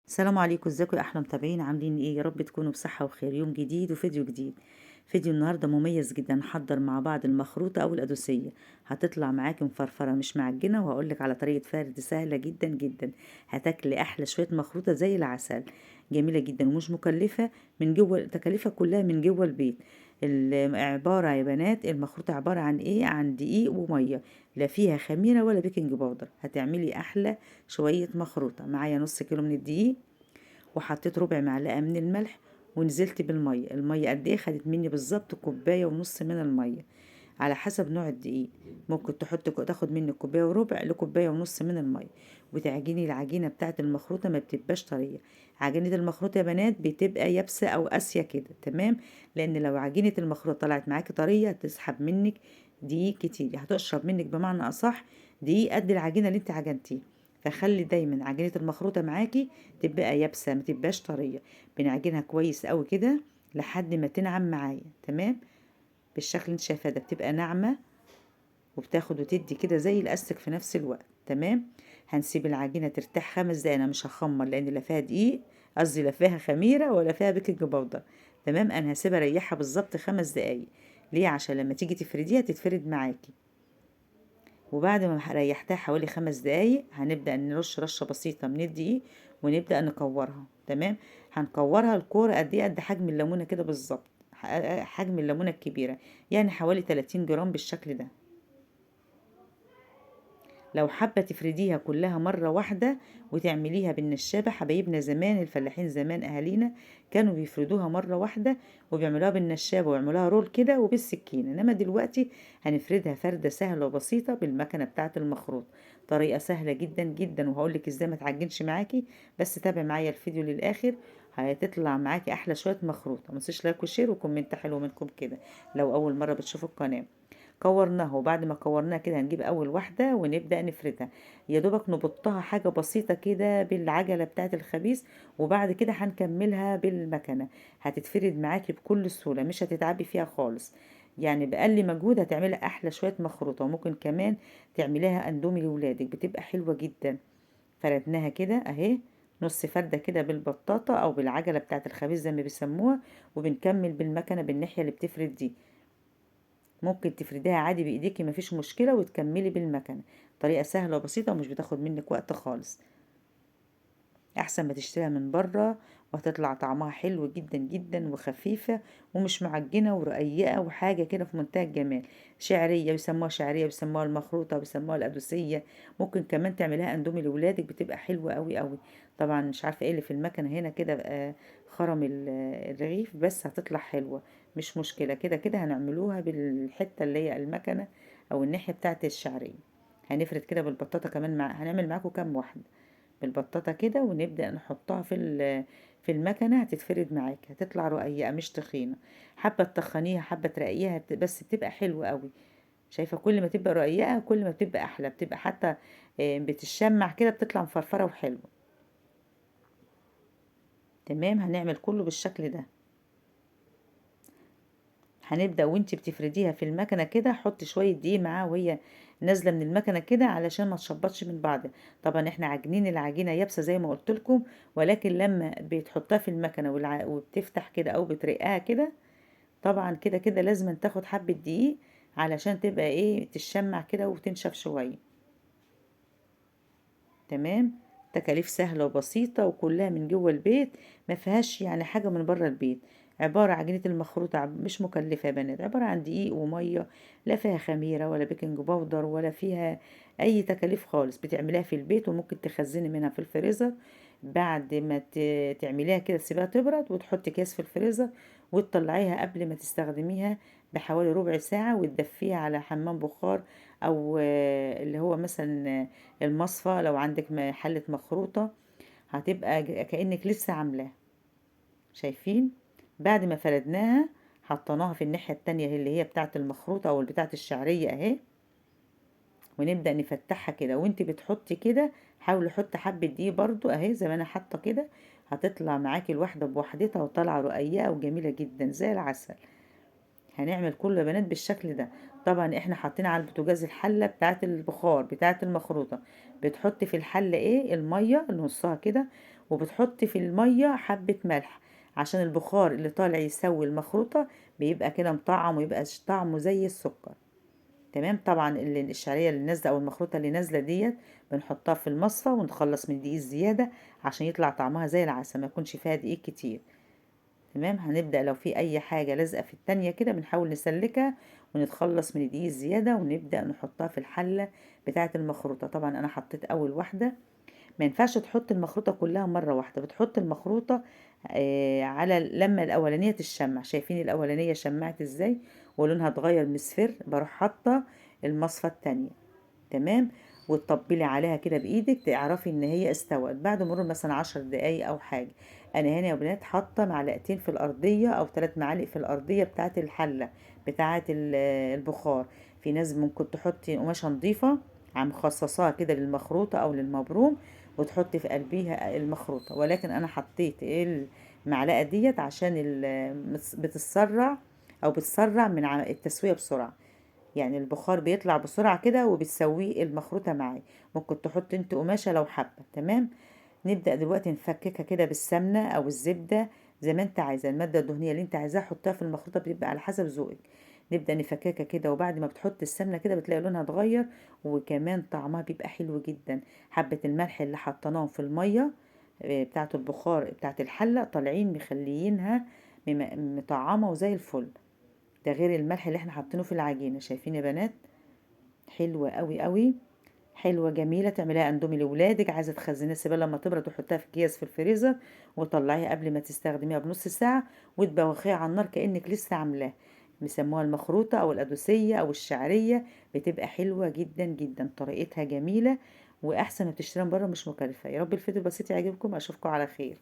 السلام عليكم، ازيكم يا احلى متابعين؟ عاملين ايه؟ يا رب تكونوا بصحة وخير. يوم جديد وفيديو جديد. فيديو النهارده مميز جدا. نحضر مع بعض المخروطة او القدوسية. هتطلع معاكي مفرفرة مش معجنة، وهقولك على طريقة فرد سهلة جدا جدا. هتاكلي احلى شوية مخروطة زي العسل. جميلة جدا ومش مكلفة. من جوه تكاليفها كلها من جوه البيت. عبارة يا بنات، المخروطة عبارة عن ايه؟ عن دقيق ومية. لا فيها خميرة ولا بيكنج باودر. هتعملي احلى شوية مخروطة. معايا نص كيلو من الدقيق، وحطيت ربع معلقة من الملح، ونزلت بالمية. المية قد ايه؟ خدت مني بالظبط كوباية ونص من المية، على حسب نوع الدقيق. ممكن تاخد مني كوباية وربع لكوباية ونص من المية. وتعجني العجينة بتاعة المخروطة، ما بتبقاش طرية. عجينة المخروطة يا بنات بتبقى يابسة او قاسية كده، تمام؟ لان لو عجينة المخروطة طلعت معاكي طرية هتسحب منك دقيق كتير، هتشرب منك بمعنى اصح دقيق قد العجينة اللي انت عجنتيها. فخلي دايما عجينة المخروطة معاكي تبقى يابسة، ما تبقاش طرية. بنعجنها كويس قوي كده لحد ما تنعم معايا، تمام؟ بالشكل اللي انت شايفاه ده بتبقى ناعمة، وبتاخد وتدي كده زي الاستك في نفس الوقت، تمام. هنسيب العجينة ترتاح 5 دقايق. انا مش هخمر لان لا فيها دقيق، قصدي لا فيها خميرة ولا فيها بيكنج باودر، تمام. انا هسيبها ريحها بالظبط 5 دقايق. ليه؟ عشان لما تيجي تفرديها تتفرد معاكي. وبعد ما ريحتها حوالي 5 دقايق، هنبدأ نرش رشة بسيطة من الدقيق، ونبدأ نكورها، تمام. هنكورها الكورة قد ايه؟ قد حجم الليمونة كده بالظبط، حجم الليمونة الكبيرة، يعني حوالي 30 جرام بالشكل ده. لو حابة تفرديها كلها مرة واحدة وتعمليها بالنشابة، حبايبنا زمان الفلاحين زمان أهالينا كانوا بيفردوها مرة واحدة وبيعملوها بالنشابة ويعملوها رول كده وبالسكينة. إنما دلوقتي هنفردها فردة سهلة وبسيطة بالمكنة بتاعة المخروط. طريقة سهلة جدا جدا، وهقولك ازاي ما تعجنش معاكي. بس تابع معايا الفيديو للآخر، هتطلع معاكي أحلى شوية مخروط. متنسيش لايك وشير وكومنت حلو منكم كده لو أول مرة بتشوفوا القناة. كورناها، وبعد ما كورناها كده هنجيب اول واحده ونبدا نفردها. يا دوبك نبطها حاجه بسيطه كده بالعجله بتاعه الخبيز، وبعد كده هنكملها بالمكنه. هتتفرد معاكي بكل سهوله، مش هتتعبي فيها خالص. يعني بأقل مجهود هتعملي احلى شويه مخروطه. وممكن كمان تعمليها اندومي لولادك، بتبقى حلوه جدا. فردناها كده اهي، نص فردة كده بالبطاطا او بالعجلة بتاعة الخبيز زي ما بيسموها. وبنكمل بالمكنة بالناحية اللي بتفرد دي. ممكن تفرديها عادي بايديكي، مفيش مشكلة، وتكملي بالمكنة. طريقة سهلة وبسيطة ومش بتاخد منك وقت خالص. احسن ما تشتريها من بره، وهتطلع طعمها حلو جدا جدا وخفيفة، ومش معجنة ورقيقة، وحاجة كده في منتهى الجمال. شعرية بيسموها، شعرية بيسموها المخروطة، بيسموها القدوسية. ممكن كمان تعملها اندومي لولادك، بتبقى حلوة قوي قوي. طبعا مش عارفة ايه اللي في المكنة هنا كده بقى، خرم الرغيف، بس هتطلع حلوة. مش مشكلة، كده كده هنعملوها بالحتة اللي هي المكنة او الناحية بتاعت الشعرية. هنفرد كده بالبطاطا كمان، هنعمل معاكم كام واحدة بالبطاطا كده، ونبدأ نحطها في المكنة. هتتفرد معاكي، هتطلع رقيقة مش تخينة. حابة تخنيها حابة ترقيها، بس بتبقى حلوة قوي. شايفة؟ كل ما تبقى رقيقة كل ما بتبقى أحلى، بتبقى حتى بتشمع كده، بتطلع مفرفرة وحلوة. تمام، هنعمل كله بالشكل ده. هنبدأ وانتي بتفرديها في المكنة كده، حطي شوية دقيق معاها وهي نازلة من المكنة كده، علشان ما تشبطش من بعض. طبعا احنا عاجنين العجينة يابسة زي ما قلت لكم، ولكن لما بتحطها في المكنة وبتفتح كده او بترقها كده، طبعا كده كده لازم تاخد حبة دقيق علشان تبقى ايه، تشمع كده وتنشف شوية. تمام. تكاليف سهلة وبسيطة وكلها من جوه البيت، ما فيهاش يعني حاجة من بره البيت. عبارة عجينة المخروطة مش مكلفة يا بنات، عبارة عن دقيق ومية. لا فيها خميرة ولا بيكنج باودر ولا فيها أي تكاليف خالص. بتعمليها في البيت، وممكن تخزني منها في الفريزر. بعد ما تعمليها كده تسيبها تبرد، وتحطي كيس في الفريزر، وتطلعيها قبل ما تستخدميها بحوالي ربع ساعة، وتدفيها على حمام بخار، أو اللي هو مثلا المصفى. لو عندك حلة مخروطة، هتبقى كأنك لسه عاملاها. شايفين؟ بعد ما فردناها، حطيناها في الناحية التانية اللي هي بتاعة المخروطة او بتاعة الشعرية اهي. ونبدأ نفتحها كده، وانت بتحطي كده حاولي حطي حبة دي برضو اهي زي ما انا حاطة كده. هتطلع معاكي الواحدة بوحدتها، وطالعة رقيقة وجميلة جدا زي العسل. هنعمل كله يا بنات بالشكل ده. طبعا احنا حاطين على البوتاجاز الحله بتاعه البخار بتاعه المخروطه. بتحطي في الحله ايه؟ الميه نصها كده، وبتحطي في المية حبة ملح عشان البخار اللي طالع يسوي المخروطة، بيبقى كده مطعم ويبقى طعمه زي السكر. تمام. طبعا الشعرية اللي نازلة او المخروطة اللي نازلة ديت بنحطها في المصفى ونتخلص من الدقيق الزيادة عشان يطلع طعمها زي العسل، ما يكونش فيها دقيق كتير. تمام. هنبدأ لو في اي حاجة لازقة في التانية كده بنحاول نسلكها ونتخلص من الدقيق الزيادة، ونبدأ نحطها في الحلة بتاعة المخروطة. طبعا انا حطيت اول واحدة. ما ينفعش تحط المخروطة كلها مرة واحدة، بتحط المخروطة على لما الأولانية تشمع. شايفين الأولانية شمعت ازاي ولونها اتغير مصفر، بروح حاطة المصفى التانية. تمام. وتطبلي عليها كده بايدك تعرفي ان هي استوت بعد مرور مثلا 10 دقايق او حاجة. انا هنا يا بنات حاطة معلقتين في الارضية او 3 معالق في الارضية بتاعة الحلة بتاعة البخار. في ناس ممكن تحطي قماشة نظيفة عم مخصصاها كده للمخروطة او للمبروم وتحطي في قلبيها المخروطة، ولكن انا حطيت المعلقة ديت عشان بتسرع او بتسرع من التسوية بسرعة. يعني البخار بيطلع بسرعة كده وبتسويه المخروطة معاه. ممكن تحط انت قماشة لو حابة. تمام. نبدأ دلوقتي نفككها كده بالسمنة او الزبدة زي ما انت عايزة. المادة الدهنية اللي انت عايزاها حطها في المخروطة، بتبقى على حسب ذوقك. نبدأ نفككها كده، وبعد ما بتحط السمنة كده بتلاقي لونها اتغير وكمان طعمها بيبقى حلو جدا. حبة الملح اللي حطيناهم في المية بتاعة البخار بتاعة الحلة طالعين مخليينها مطعمة وزي الفل. ده غير الملح اللي احنا حاطينه في العجينة. شايفين يا بنات؟ حلوة قوي قوي. حلوة جميلة. تعمليها اندومي لولادك، عايزة تخزنيها سيبها لما تبرد وتحطها في اكياس في الفريزر وطلعيها قبل ما تستخدميها بنص ساعة وتبوخيها على النار كأنك لسه عاملاها. بيسموها المخروطة او القدوسية او الشعرية. بتبقى حلوة جدا جدا، طريقتها جميلة واحسن ما بتشتريها من بره، مش مكلفة. يا رب الفيديو البسيط يعجبكم، اشوفكم على خير.